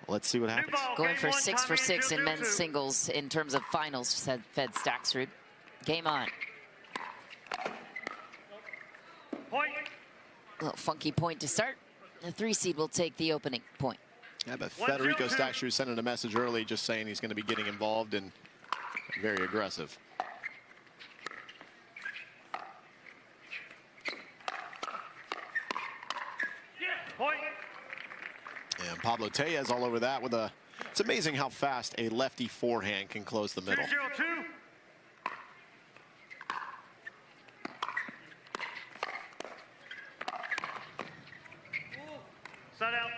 Let's see what happens. Going for 6 for 6 in men's singles in terms of finals, said Fed Staksrud. Game on. Point. A little funky point to start. The 3 seed will take the opening point. Yeah, but Federico Staksrud sending a message early just saying he's going to be getting involved and very aggressive. Point. And Pablo Tellez all over that with a... It's amazing how fast a lefty forehand can close the middle. 2-0-2. Side out.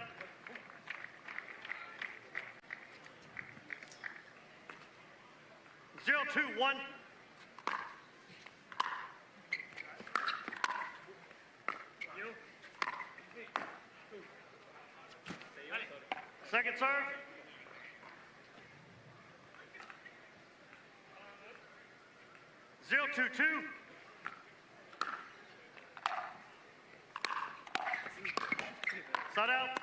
Zero, 2-1. Second serve. Zero, 2-2. Side out.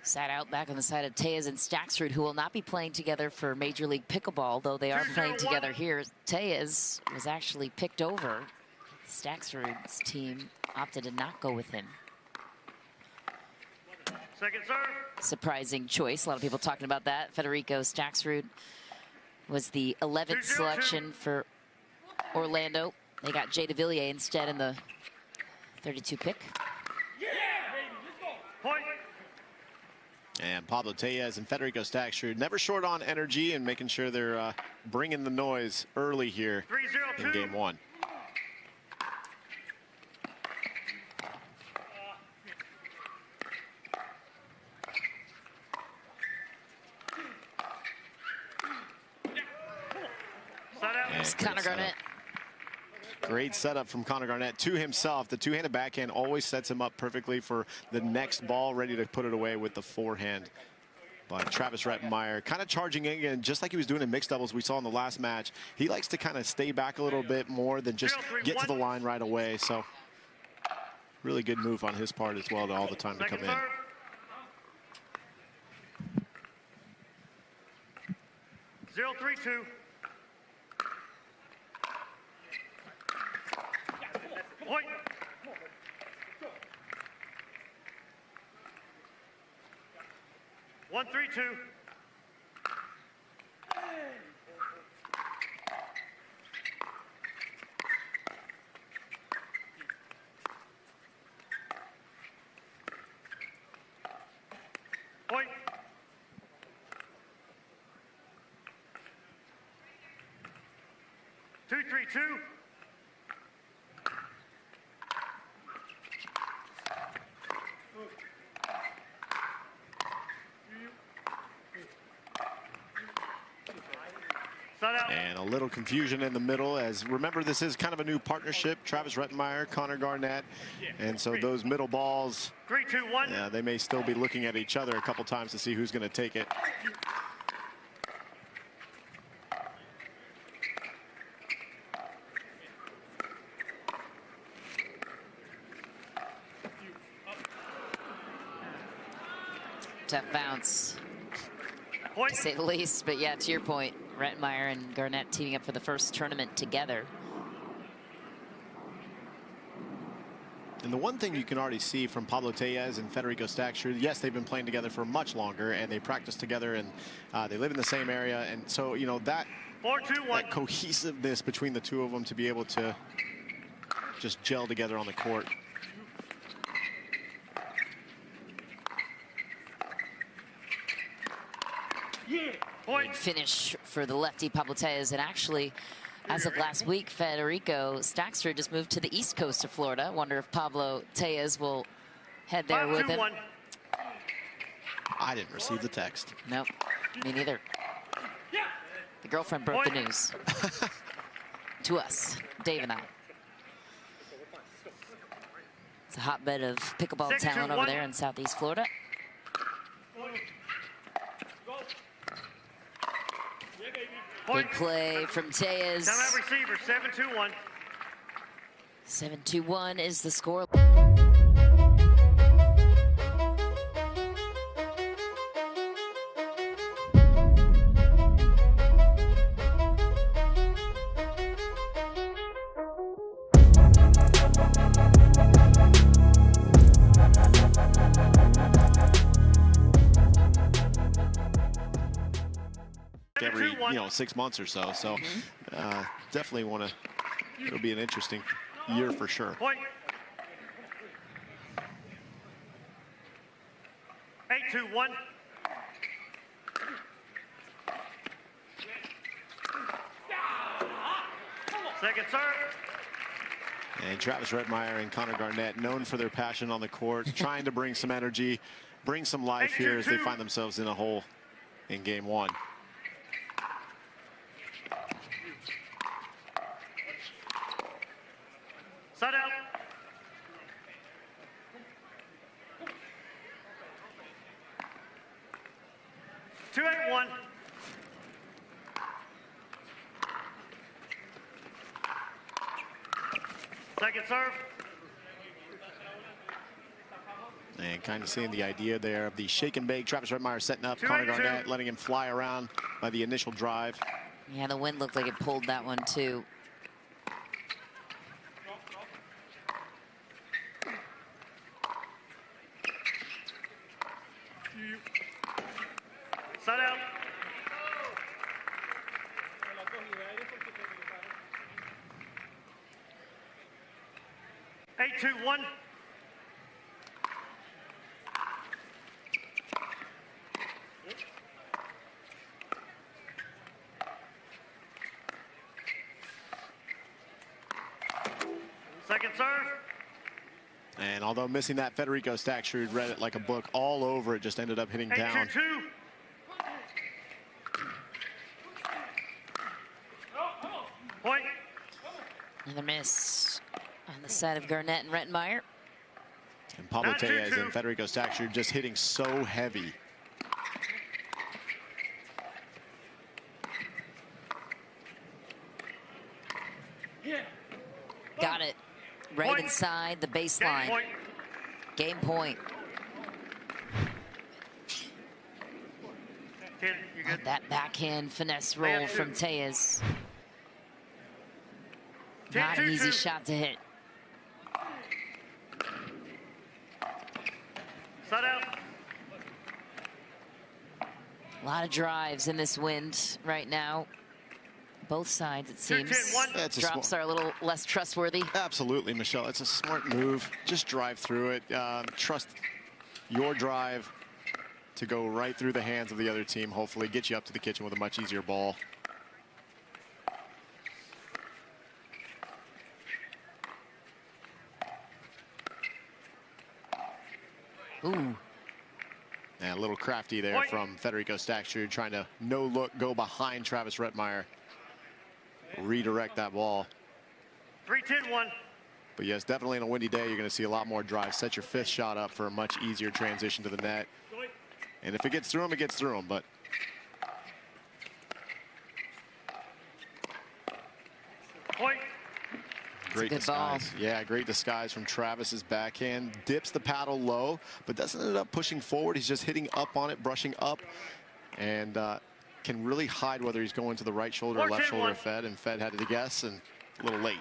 Sat out back on the side of Tellez and Staksrud, who will not be playing together for Major League Pickleball, though they are playing together here. Tellez was actually picked over. Staksrud's team opted to not go with him. Second serve. Surprising choice. A lot of people talking about that. Federico Staksrud was the 11th selection for Orlando. They got Jay DeVilliers instead in the 32 pick. Point. And Pablo Tellez and Federico Staksrud never short on energy and making sure they're bringing the noise early here in game 1. Connor Garnett. Great setup from Connor Garnett to himself. The two-handed backhand always sets him up perfectly for the next ball, ready to put it away with the forehand. But Travis Rettenmaier kind of charging in again, just like he was doing in mixed doubles we saw in the last match. He likes to kind of stay back a little bit more than just get to the line right away. So really good move on his part as well to all the time to come in. 0-3-2. Point. One, 3-2. Point. Two, 3-2. And a little confusion in the middle, as remember this is kind of a new partnership, Travis Rettenmaier, Connor Garnett, and so those middle balls, 3, 2, 1. Yeah, they may still be looking at each other a couple times to see who's going to take it. Tough bounce, to say the least. But yeah, to your point, Rettenmaier and Garnett teaming up for the first tournament together. And the one thing you can already see from Pablo Tellez and Federico Staksrud, yes, they've been playing together for much longer, and they practice together, and they live in the same area. And so, you know, that, 4, 2, 1. that cohesiveness between the two of them to be able to just gel together on the court. Big finish for the lefty Pablo Tellez, and actually, as of last week, Federico Staksrud just moved to the east coast of Florida. Wonder if Pablo Tellez will head there with him. I didn't receive the text. Nope, me neither. The girlfriend broke the news to us, Dave and I. It's a hotbed of pickleball talent over there in Southeast Florida. Big play from Tellez. Timeout receiver, 7-2-1. 7-2-1 is the score. 6 months or so. So definitely want to. It'll be an interesting year for sure. Point. 8-2-1. Second serve. And Travis Rettenmaier and Connor Garnett, known for their passion on the court, trying to bring some energy, bring some life here as they find themselves in a hole in game 1. Side out. Two, 8-1. Second serve. And kind of seeing the idea there of the shake and bake. Travis Rettenmaier setting up 2-8-2. Connor Garnett, letting him fly around by the initial drive. Yeah, the wind looked like it pulled that one too. Side out. Eight, 2-1. Second serve. And although missing that, Federico Staksrud read it like a book all over it, just ended up hitting down. 8-2-2. Point. Another miss on the side of Garnett and Rettenmaier. And Pablo 9-2-2. Tellez and Federico Staksrud just hitting so heavy. Got it right Point. inside the Game baseline. point. Game point. 10, you're good. That backhand finesse roll from Tellez. Not an easy 10-2-2. shot to hit. Side out. A lot of drives in this wind right now. Both sides, it 2-10-1. seems. That's a Drops smart- are a little less trustworthy. Absolutely, Michelle. It's a smart move. Just drive through it. Trust your drive to go right through the hands of the other team. Hopefully get you up to the kitchen with a much easier ball. Ooh, And a little crafty there Point. from Federico Staksrud, trying to no look, go behind Travis Rettenmaier. Redirect that ball. 3-10-1. But yes, definitely on a windy day, you're going to see a lot more drive. Set your fifth shot up for a much easier transition to the net. And if it gets through him, it gets through him. But Point. great good ball. disguise. Yeah, great disguise from Travis's backhand. Dips the paddle low, but doesn't end up pushing forward. He's just hitting up on it, brushing up, and can really hide whether he's going to the right shoulder or left 14-1. shoulder of Fed. And Fed had to guess, and a little late.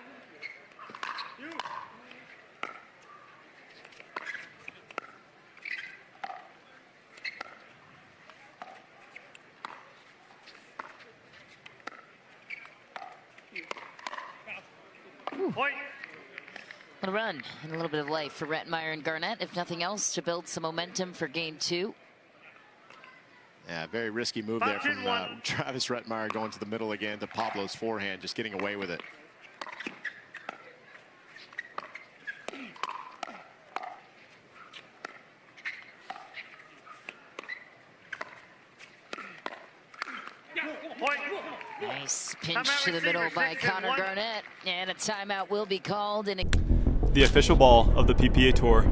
Point. a run and a little bit of life for Rettenmaier and Garnett, if nothing else, to build some momentum for game 2. Yeah, very risky move there from 5-1. Travis Rettenmaier, going to the middle again to Pablo's forehand, just getting away with it. Point. Nice pinch Timeout to the middle receiver, by 6-1. Connor Garnett, and a timeout will be called. And The official ball of the PPA Tour.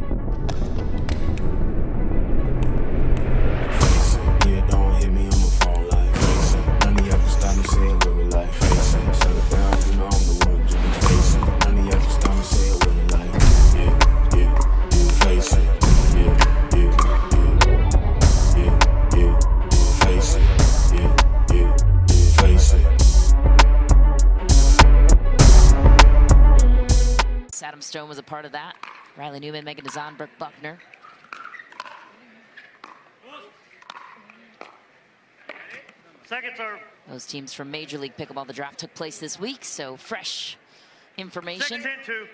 Yeah, don't hit me, I'ma fall like face it. None of y'all can stop me saying where we like face it. Shut it down, you know I'm the one doing face it. None of y'all can stop me saying where we like face it. Face it. Face it. Adam Stone was a part of that. Riley Newman, Megan Dazan, Brooke Buckner. Second serve. Those teams from Major League Pickleball, the draft took place this week, so fresh information. 6-10-2.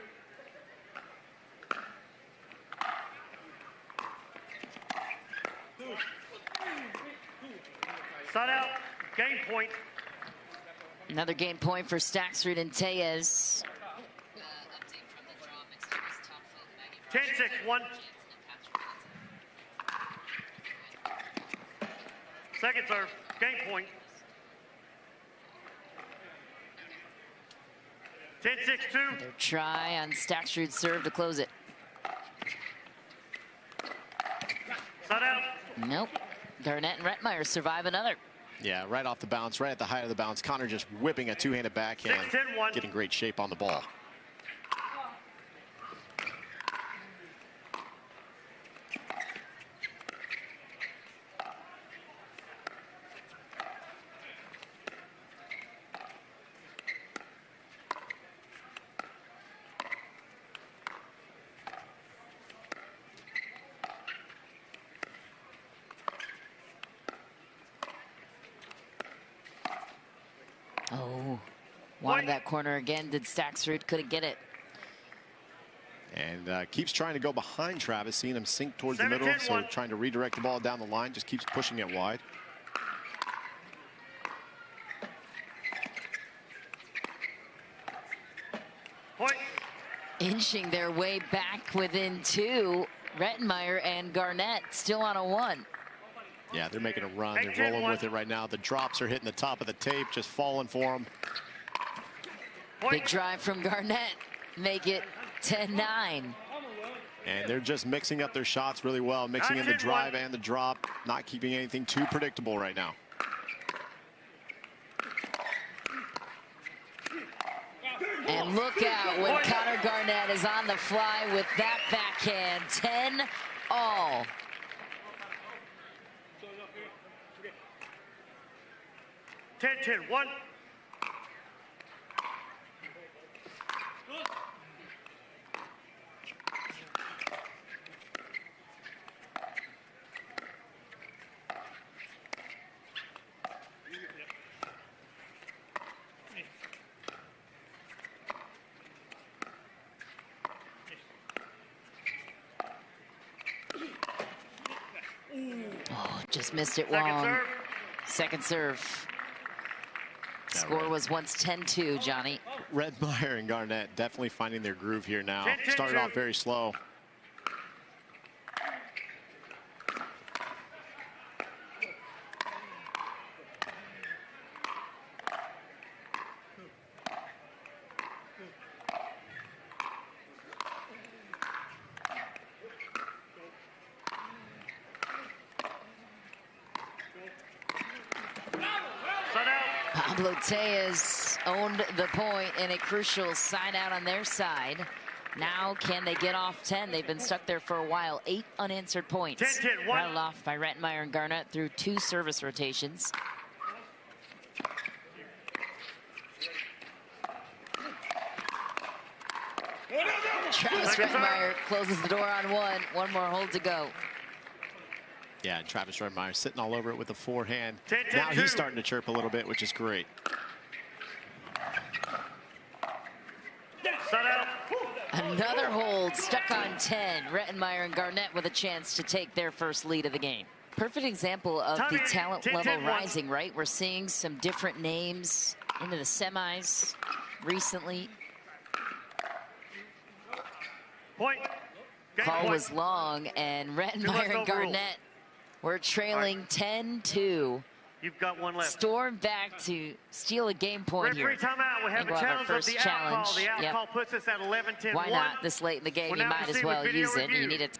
Side out. Game point. Another game point for Staksrud and Tellez. 10-6-1. Second serve. Game point. 10-6-2. Their try on Staksrud's serve to close it. Side out. Nope. Garnett and Rettenmaier survive another. Yeah, right off the bounce, right at the height of the bounce. Connor just whipping a two-handed backhand, 6-10-1. getting great shape on the ball. Oh, wanted that corner again. Did Staksrud, couldn't get it. And keeps trying to go behind Travis, seeing him sink towards the 7-10-1. middle, so trying to redirect the ball down the line, just keeps pushing it wide. Point. Inching their way back within two. Rettenmaier and Garnett still on a 1. Yeah, they're making a run. They're 8-10-1. rolling with it right now. The drops are hitting the top of the tape, just falling for them. Point. Big drive from Garnett. Make it 10-9. And they're just mixing up their shots really well, mixing in the 9-10-1. drive and the drop, not keeping anything too predictable right now. And look out when Connor Garnett is on the fly with that backhand. 10-all. Ten, 1. Oh, just missed it Second long. serve. Second serve. Score was once 10-2, Johnny. Rettenmaier and Garnett definitely finding their groove here now. 10-10-2. Started off very slow. Side out. Pablo Tellez owned the point in a crucial side out on their side. Now, can they get off 10? They've been stuck there for a while. 8 unanswered points. 10-10-1. Rattled off by Rettenmaier and Garnett through 2 service rotations. Travis Rettenmaier closes the door on 1. 1 more hold to go. Yeah, and Travis Rettenmaier sitting all over it with a forehand. 10-10-2. Now he's starting to chirp a little bit, which is great. Side out. Another hold, stuck on 10. Rettenmaier and Garnett with a chance to take their first lead of the game. Perfect example of the Timing, talent 10-10-1. level rising, right? We're seeing some different names into the semis recently. Point. Game Call point. was long, and much Rettenmaier and overruled. Garnett were trailing 10-2. You've got one left. Stormed back to steal a game point here. Referee timeout. We have And a we'll have our challenge of first the challenge. outcall. The Yep. outcall puts us at 11-10-1. Why not? This late in the game, We'll you now might as proceed well with video use it. You review. need it.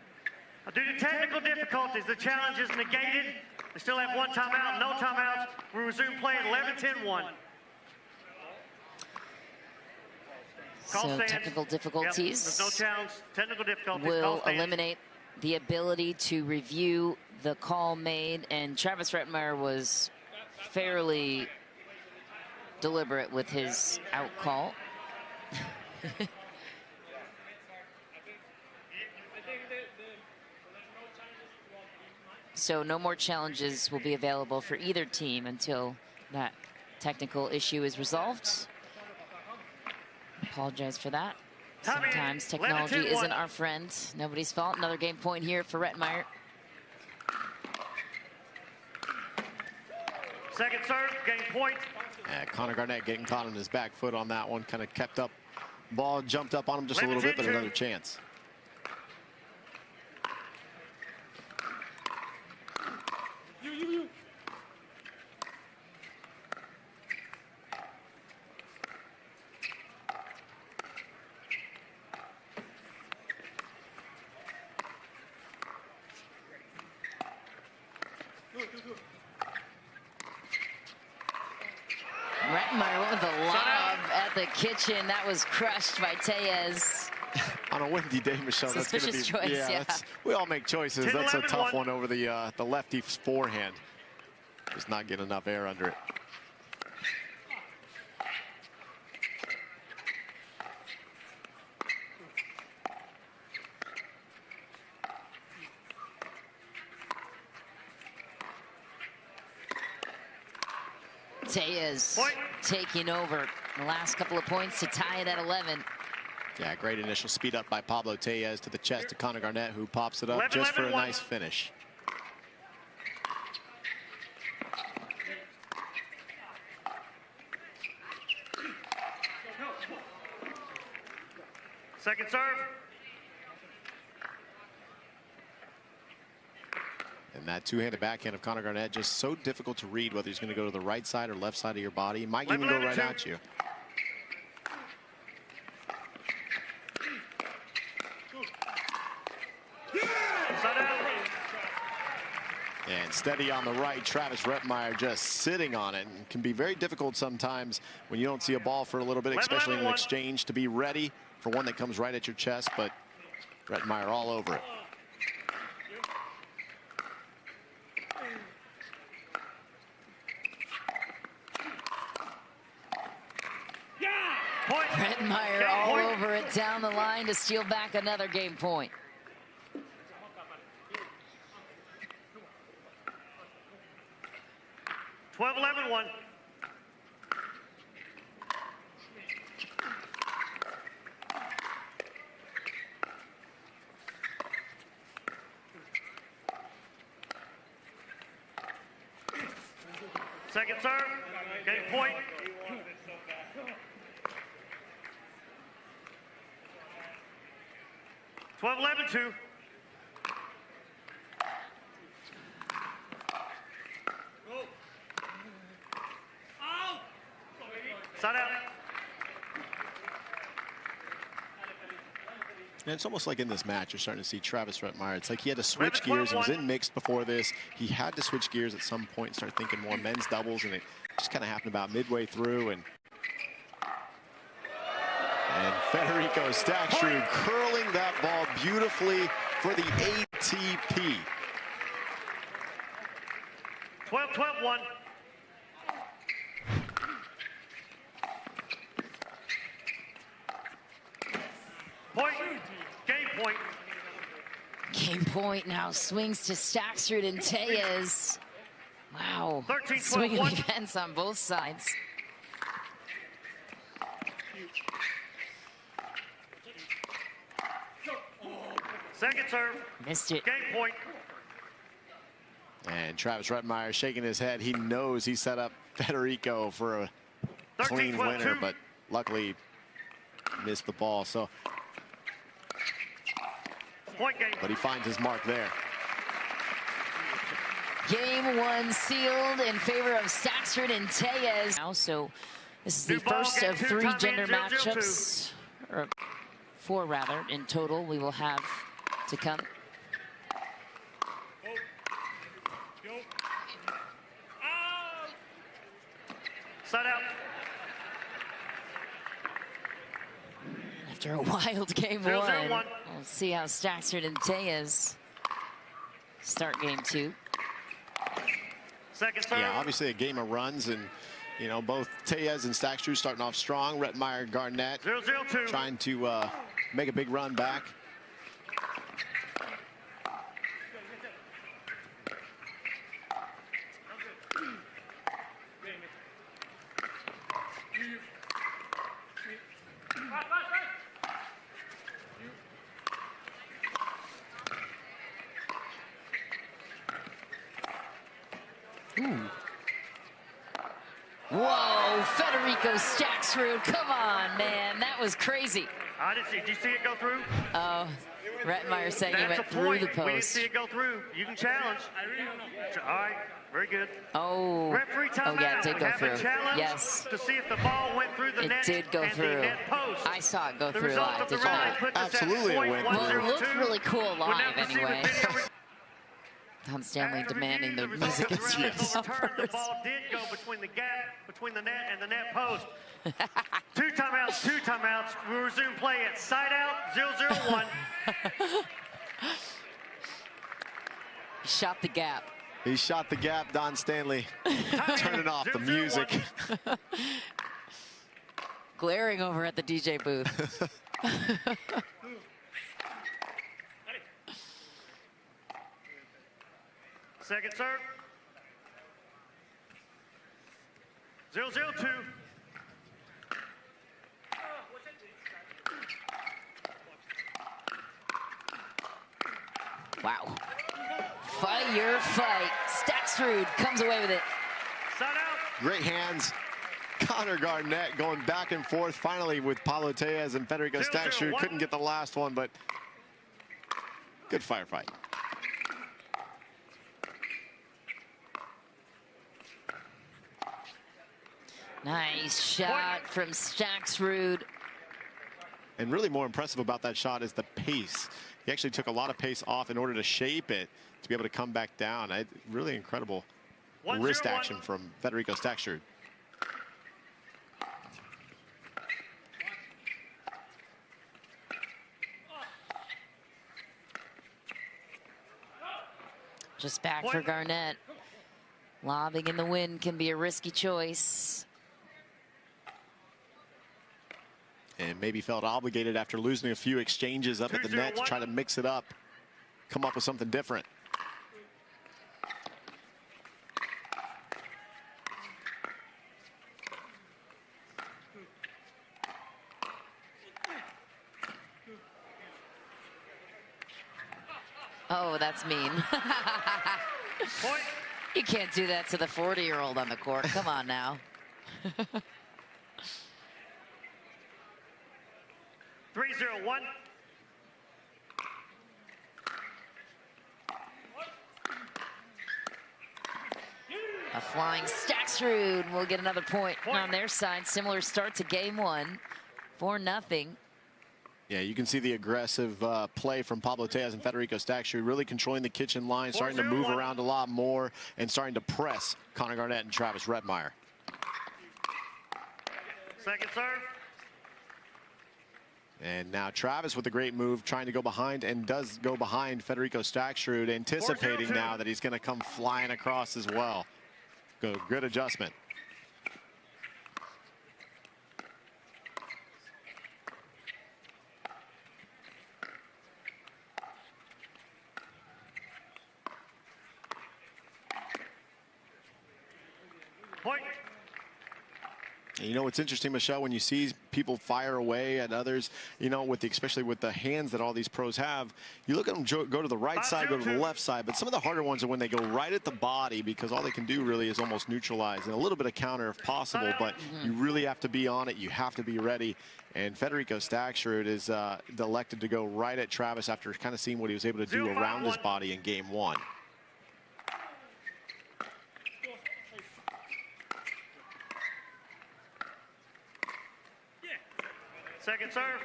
Due to technical difficulties, the challenge is negated. We still have 1 timeout, no timeouts. We resume play at 11-10-1. Call So stands. technical Yep, there's difficulties no challenge. Technical difficulties. Call will stands. eliminate the ability to review the call made, and Travis Rettenmaier was fairly deliberate with his out call. So no more challenges will be available for either team until that technical issue is resolved. Apologize for that. Sometimes technology isn't our friend. Nobody's fault. Another game point here for Rettenmaier. Second serve, game point. Connor Garnett getting caught on his back foot on that one. Kind of kept up. Ball jumped up on him just a little bit, but another chance. Rettenmaier went with a lob at the kitchen. That was crushed by Tellez. On a windy day, Michelle, Suspicious that's going to be... choice, yeah. We all make choices. That's a 10-11-1. tough one over the lefty's forehand. Just not getting enough air under it. Tellez taking over the last couple of points to tie it at 11. Yeah, great initial speed up by Pablo Tellez to the chest to Connor Garnett, who pops it up just for a nice finish. Second serve. And that two-handed backhand of Connor Garnett just so difficult to read whether he's going to go to the right side or left side of your body. He might even go right at you. And steady on the right, Travis Rettenmaier just sitting on it. And can be very difficult sometimes when you don't see a ball for a little bit, especially in an exchange, to be ready for one that comes right at your chest. But Rettenmaier all over it. Rettenmaier all over it down the line to steal back another game point. (12-11-1). Second serve, game point. (12-11-2). Side out. And it's almost like in this match, you're starting to see Travis Rettenmaier. It's like he had to switch gears. He was in mixed before this. He had to switch gears at some point and start thinking more men's doubles, and it just kind of happened about midway through. And Federico Staksrud curling that ball beautifully for the ATP. 12-12-1. Point. Game point. Game point now swings to Staksrud and Tellez. Wow. 13-12-1. Swinging events on both sides. Second serve. Missed it. Game point. And Travis Rettenmaier shaking his head. He knows he set up Federico for a clean winner, but luckily missed the ball. So, point game. but he finds his mark there. Game one sealed in favor of Staksrud and Tellez. Now, so this is the first of 3 gender matchups, or 4 rather, in total we will have to come. Side out. After a wild game 0-0-1. one, we'll see how Staksrud and Tellez start game 2. Second serve. Yeah, obviously a game of runs, and you know, both Tellez and Staksrud starting off strong. Rettenmaier, Garnett 0-0-2. trying to make a big run back. Ooh. Whoa, Federico Staksrud, come on, man, that was crazy. I didn't see. Did you see it go through? Oh, Rettenmaier saying he That's went a through point. the We didn't post. see it go through. You can challenge. All right, very good. Oh, Referee timeout. yeah, it did We go have through. a challenge Yes, to see if the ball went through the it net did go and through. the net post. I saw it go The through result live, of the did you referee not? puts us at Absolutely, it point went Well, it 102. looked really cool We'll now live proceed with anyway. video re- Don Stanley After demanding the review, result music of the round is instruments overturned. The first. ball did go between the gap between the net and the net post. Two timeouts, two timeouts. We'll resume play at side out 0-0-1. Shot the gap. He shot the gap, Don Stanley. Turning off the 0-0-1. music. Glaring over at the DJ booth. Second serve. 0-0-2. Wow. Fire fight. Staksrud comes away with it. Side out. Great hands. Connor Garnett going back and forth finally with Pablo Tellez and Federico 0-0-1. Staksrud. Couldn't get the last one, but good firefight. Nice shot from Staksrud. And really more impressive about that shot is the pace. He actually took a lot of pace off in order to shape it to be able to come back down. Really incredible 1-0-1. wrist action from Federico Staksrud. Just back for Garnett. Lobbing in the wind can be a risky choice. And maybe felt obligated after losing a few exchanges up at the net to try to mix it up, come up with something different. Oh, that's mean. Point. You can't do that to the 40-year-old on the court. Come on now. 3-0-1. A flying Staksrud will get another point on their side. Similar start to game one. 4-0. Yeah, you can see the aggressive play from Pablo Tellez and Federico Staksrud, really controlling the kitchen line, starting to move around a lot more, and starting to press Connor Garnett and Travis Rettenmaier. Second serve. And now Travis with a great move, trying to go behind, and does go behind Federico Staksrud, anticipating 4-0-2. now that he's going to come flying across as well. Good adjustment. Point. And you know, it's interesting, Michelle, when you see people fire away at others, you know, especially with the hands that all these pros have, you look at them go to the right side, go to the left side, but some of the harder ones are when they go right at the body, because all they can do really is almost neutralize and a little bit of counter if possible, but you really have to be on it. You have to be ready. And Federico Staksrud is elected to go right at Travis after kind of seeing what he was able to do around his body in game one. Second serve.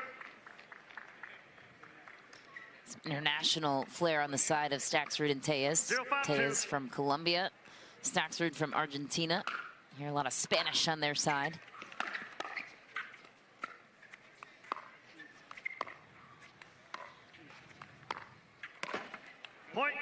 International flair on the side of Staksrud and Tellez. 0-5-2. Tellez from Colombia, Staksrud from Argentina. Hear a lot of Spanish on their side. Point.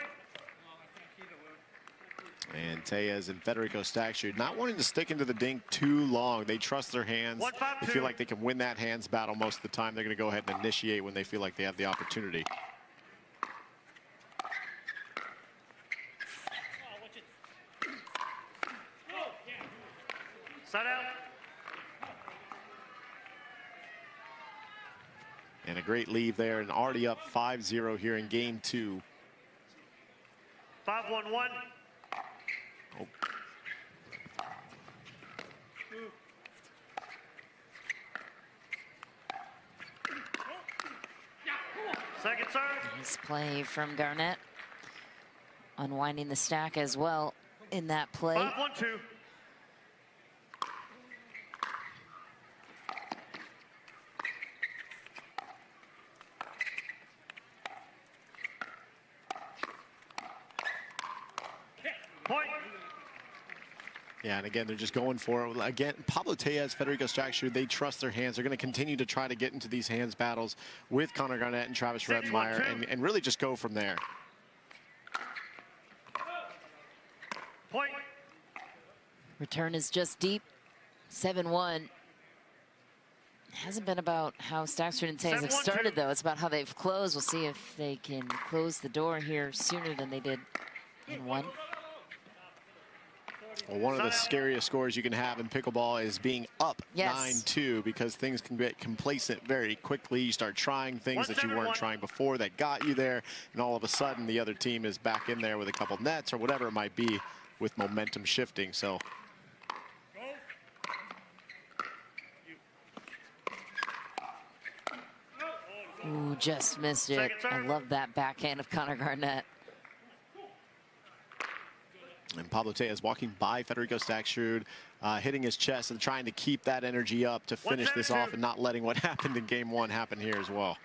And Tellez and Federico Staksrud not wanting to stick into the dink too long. They trust their hands. 1-5-2. They feel like they can win that hands battle most of the time. They're going to go ahead and initiate when they feel like they have the opportunity. Side out. And a great lead there, and already up 5-0 here in game two. 5-1-1. Oh, Second serve. Nice play from Garnett. Unwinding the stack as well in that play. 5-1-2. Point. Yeah, and again, they're just going for it. Again, Pablo Tellez, Federico Staksrud, they trust their hands. They're going to continue to try to get into these hands battles with Connor Garnett and Travis Rettenmaier and really just go from there. Point. Return is just deep. 7-1. Hasn't been about how Staksrud and Tellez have 7-1-2. started, though. It's about how they've closed. We'll see if they can close the door here sooner than they did in one. Well, one of the scariest scores you can have in pickleball is being up 9-2, because things can get complacent very quickly. You start trying things that you weren't trying before that got you there, and all of a sudden the other team is back in there with a couple nets or whatever it might be with momentum shifting. So Ooh, just missed it. I love that backhand of Connor Garnett. And Pablo Tellez walking by Federico Staksrud, hitting his chest and trying to keep that energy up to finish this off and not letting what happened in game one happen here as well.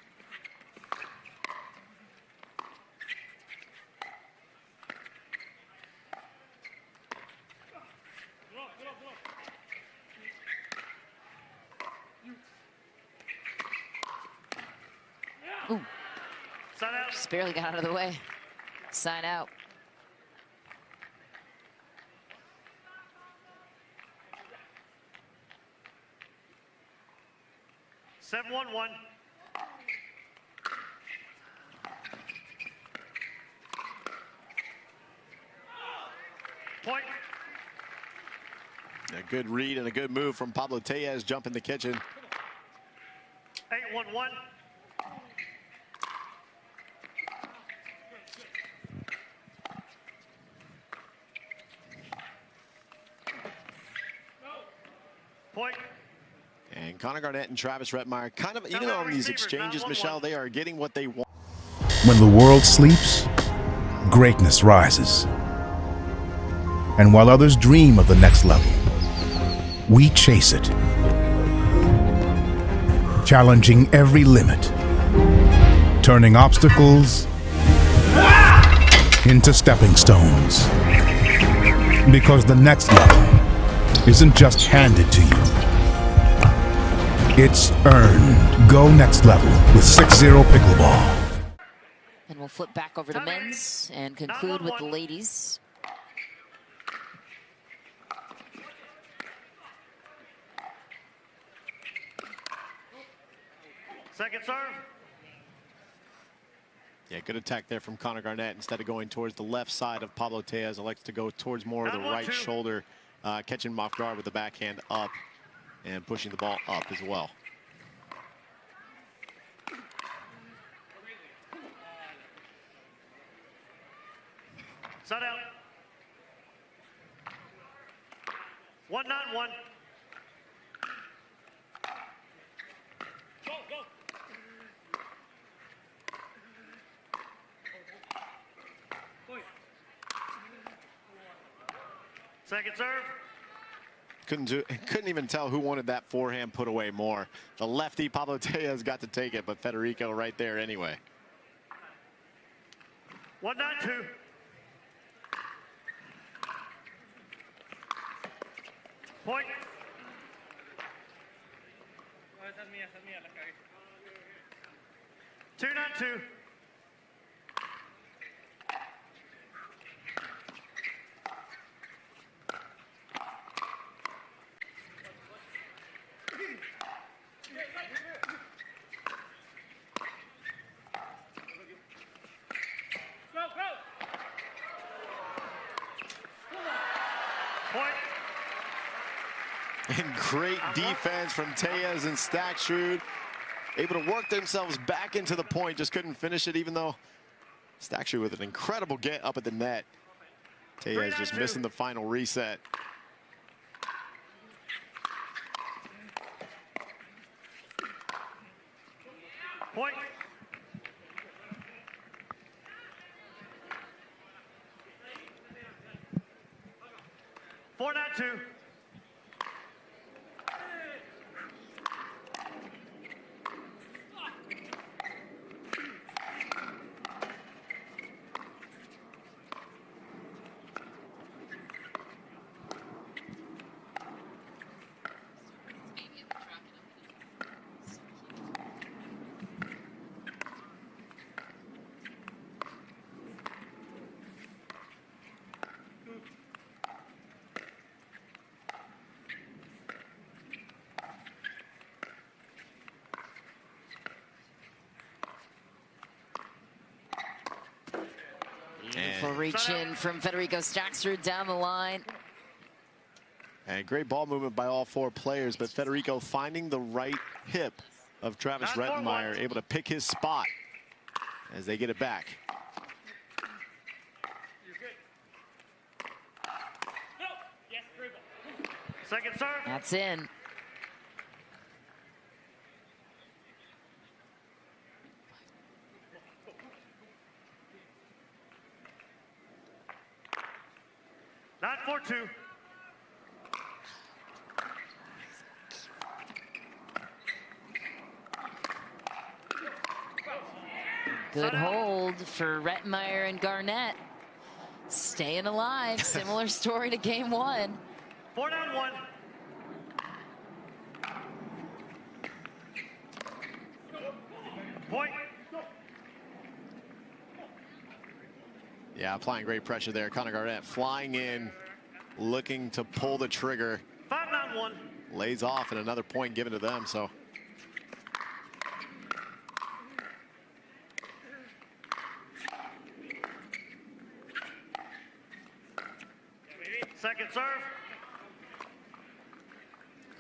Ooh. Just barely got out of the way. Sign out. Seven, 1-1. Point. A good read and a good move from Pablo Tellez, jump in the kitchen. 8-1-1. Point. And Connor Garnett and Travis Rettenmaier, kind of, even though in these exchanges, Michelle, they are getting what they want. When the world sleeps, greatness rises. And while others dream of the next level, we chase it. Challenging every limit, turning obstacles into stepping stones. Because the next level isn't just handed to you. It's earned. Go next level with 6-0 Pickleball. And we'll flip back over to men's and conclude with the ladies. Second serve. Yeah, good attack there from Connor Garnett. Instead of going towards the left side of Pablo Tellez, elects to go towards more of the right shoulder, catching him off guard with the backhand up and pushing the ball up as well. Side out. 1-9-1. Go, go. Second serve. Couldn't even tell who wanted that forehand put away more. The lefty Pablo Tellez got to take it, but Federico right there anyway. 1-9-2. Point. 2-9-2. And great defense from Tellez and Staksrud. Able to work themselves back into the point, just couldn't finish it, even though Staksrud with an incredible get up at the net. Tellez just missing the final reset. Point. 4-9-2. Beautiful reach in from Federico Staksrud down the line. And great ball movement by all four players, but Federico finding the right hip of Travis Rettenmaier, able to pick his spot as they get it back. Second serve. That's in. Not 4-2. Good hold for Rettenmaier and Garnett. Staying alive. Similar story to game one. 4-9-1. Point. Yeah, applying great pressure there. Conor Garnett flying in, looking to pull the trigger. 5-9-1. Lays off, and another point given to them. So Second serve.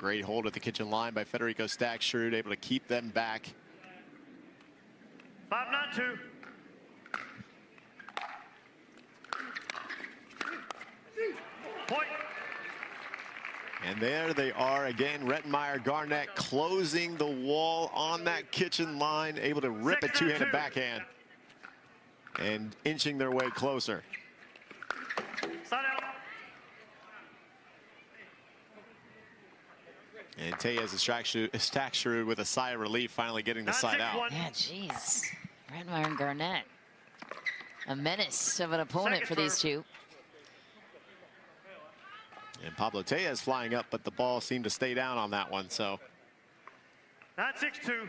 great hold at the kitchen line by Federico Staksrud, able to keep them back. 5-9-2. Point. And there they are again. Rettenmaier, Garnett closing the wall on that kitchen line, able to rip a two-handed backhand and inching their way closer. Side out. And Tellez is Staksrud with a sigh of relief, finally getting the side out. Yeah, jeez. Rettenmaier and Garnett. A menace of an opponent for these two. And Pablo Tellez flying up, but the ball seemed to stay down on that one. So Not 6-2.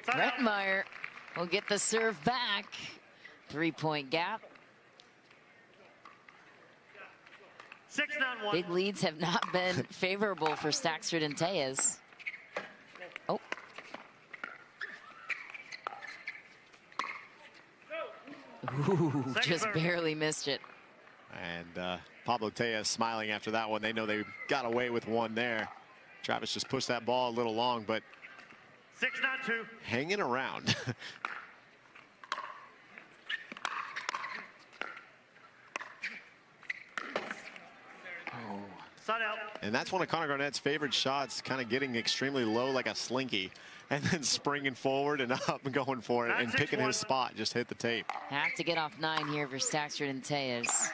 Rettenmaier will get the serve back. 3-point gap. 6-9-1. Big leads have not been favorable for Staksrud and Tellez. Oh. Ooh, just barely missed it. And Pablo Tellez smiling after that one. They know they got away with one there. Travis just pushed that ball a little long, but 6-9-2. hanging around. Side out. And that's one of Conor Garnett's favorite shots, kind of getting extremely low like a slinky, and then springing forward and up and going for it and picking his spot, just hit the tape. Have to get off 9 here for Staksrud and Tellez.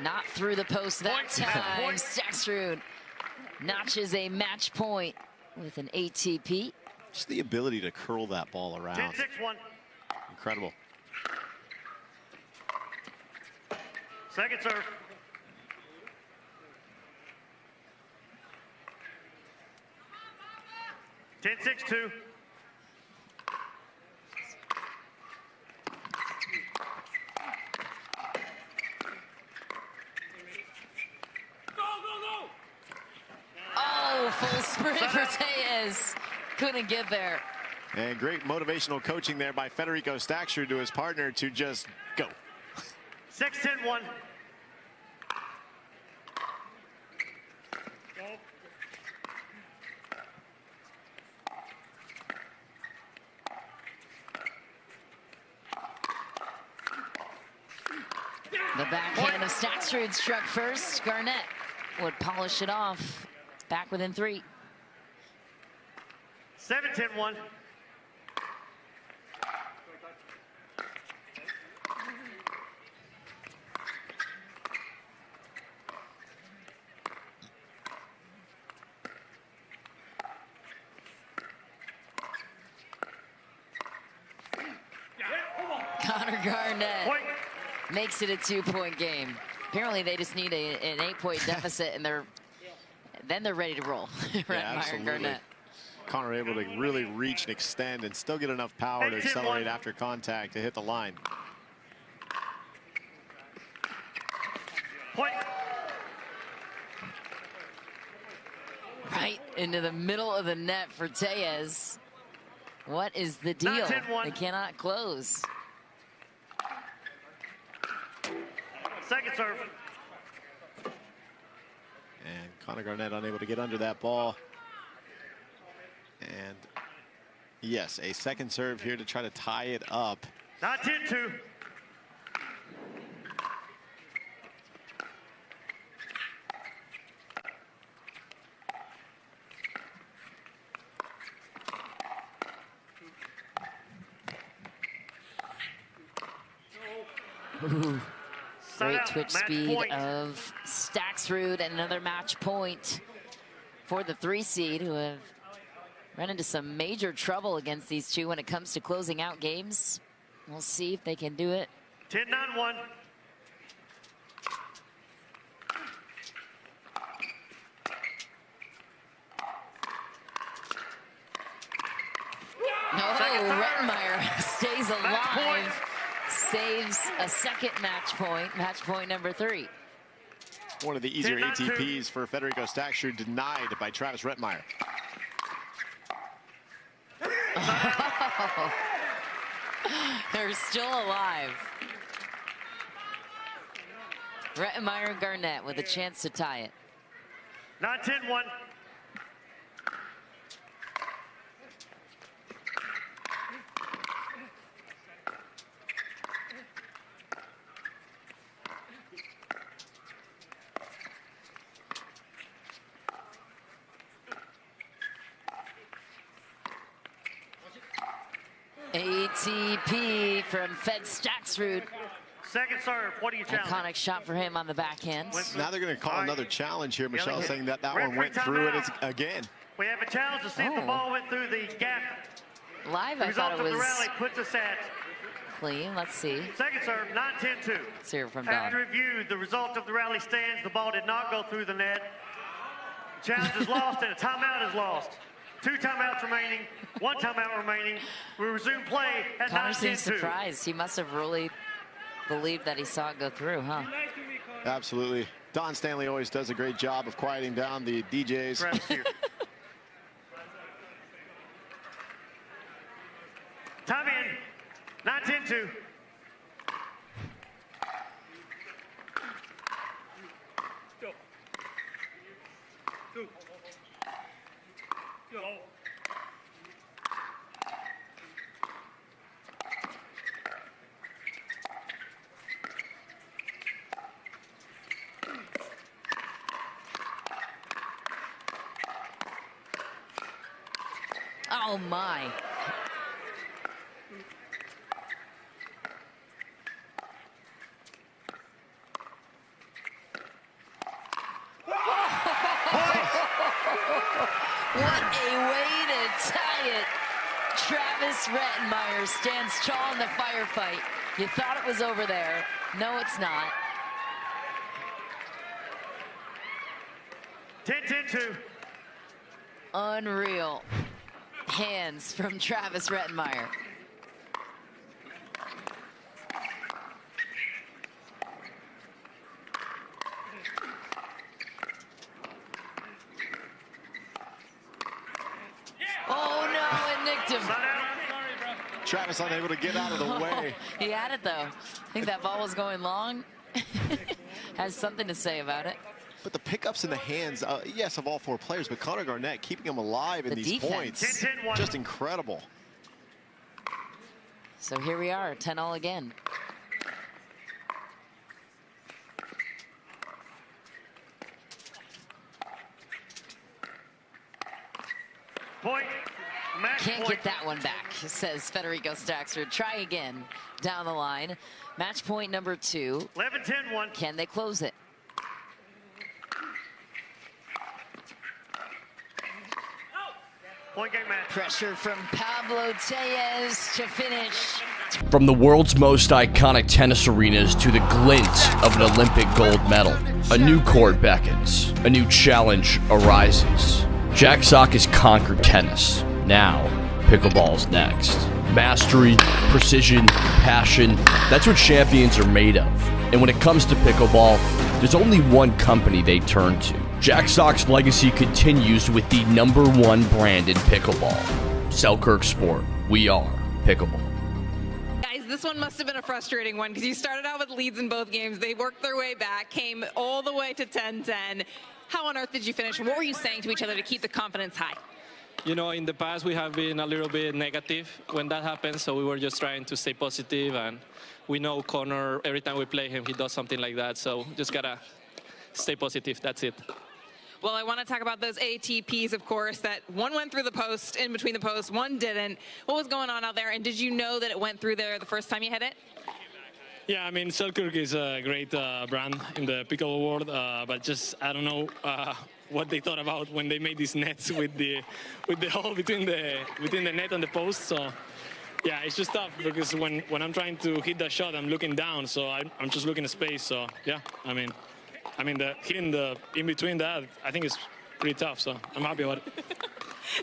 Not through the post that time. Staksrud notches a match point with an ATP. Just the ability to curl that ball around. 10-6-1. Incredible. Second serve. Ten 6-2. Oh, full sprint for Tellez. Couldn't get there. And great motivational coaching there by Federico Staksrud to his partner to just go. 6-10-1. The backhand of Staksrud struck first. Garnett would polish it off. Back within 3. 7-10-1. Garnett Point. makes it a 2-point game. Apparently they just need an 8-point deficit, and then they're ready to roll. Rettenmaier and Garnett. Connor able to really reach and extend and still get enough power to 18-1. accelerate after contact to hit the line. Point. Right into the middle of the net for Tellez. What is the deal? 19-1. They cannot close. Second serve. And Connor Garnett unable to get under that ball. And yes, a second serve here to try to tie it up. 19-2. Great twitch speed of Staksrud, and another match point for the 3 seed, who have run into some major trouble against these two when it comes to closing out games. We'll see if they can do it. 10-9-1. No, Rettenmaier stays alive. Saves a second match point number 3. One of the easier ATPs for Federico Staksrud, denied by Travis Rettenmaier. They're still alive. Rettenmaier and Garnett with a chance to tie it. 9-10-1. ATP from Fed Staksrud. Second serve. What do you challenge? Iconic shot for him on the backhand. Now they're going to call another challenge here. Michelle Yeah, saying that referee one went through it timeout. again. We have a challenge to see if the ball went through the gap. Live, The I result thought it of the was rally puts us at clean. Let's see. second serve, 9-10-2. Let's hear it from After Don. review, the result of the rally stands. The ball did not go through the net. Challenge is lost and a timeout is lost. 2 timeouts remaining, 1 timeout remaining. We resume play at 9-10-2. Connor seems surprised. He must have really believed that he saw it go through, huh? Absolutely. Don Stanley always does a great job of quieting down the DJs. Travis here. Time in, 9-10-2. Oh my. What a way to tie it. Travis Rettenmaier stands tall in the firefight. You thought it was over there. No, it's not. 10-10-2. Unreal. Hands from Travis Rettenmaier. Oh no, it nicked him. Travis unable to get out of the way. He had it though. I think that ball was going long. Has something to say about it. But the pickups in the hands, yes, of all 4 players, but Connor Garnett keeping him alive in The these defense. points. 10-10-1. Just incredible. So here we are, 10-all again. Point. Match Can't point. get that one back, says Federico Staksrud. Try again down the line. Match point number 2. 11-10-1. Can they close it? Point game match. Pressure from Pablo Tellez to finish. From the world's most iconic tennis arenas to the glint of an Olympic gold medal, a new court beckons, a new challenge arises. Jack Sock has conquered tennis. Now, pickleball's next. Mastery, precision, passion, that's what champions are made of. And when it comes to pickleball, there's only one company they turn to. Jack Sock's legacy continues with the #1 brand in pickleball. Selkirk Sport. We are pickleball. Guys, this one must have been a frustrating one because you started out with leads in both games. They worked their way back, came all the way to 10-10. How on earth did you finish? What were you saying to each other to keep the confidence high? You know, in the past we have been a little bit negative when that happens, so we were just trying to stay positive, and we know Connor, every time we play him, he does something like that, so just gotta stay positive, that's it. Well, I want to talk about those ATPs, of course, that one went through the post, in between the posts, one didn't. What was going on out there, and did you know that it went through there the first time you hit it? Yeah, I mean, Selkirk is a great brand in the pickleball world, but just, I don't know what they thought about when they made these nets with the hole between the net and the post. So, yeah, it's just tough because when I'm trying to hit that shot, I'm looking down, so I'm just looking at space. So, yeah, I mean, hitting the in between that, I think it's pretty tough. So I'm happy about it.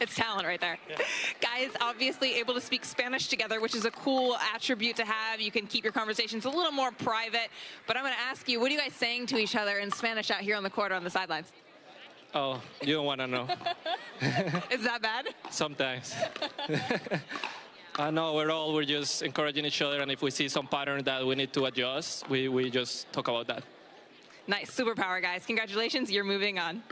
It's talent right there. Yeah. Guys, obviously able to speak Spanish together, which is a cool attribute to have. You can keep your conversations a little more private. But I'm going to ask you, what are you guys saying to each other in Spanish out here on the court or on the sidelines? Oh, you don't want to know. Is that bad? Sometimes. No, we're just encouraging each other, and if we see some pattern that we need to adjust, we just talk about that. Nice, superpower, guys. Congratulations, you're moving on.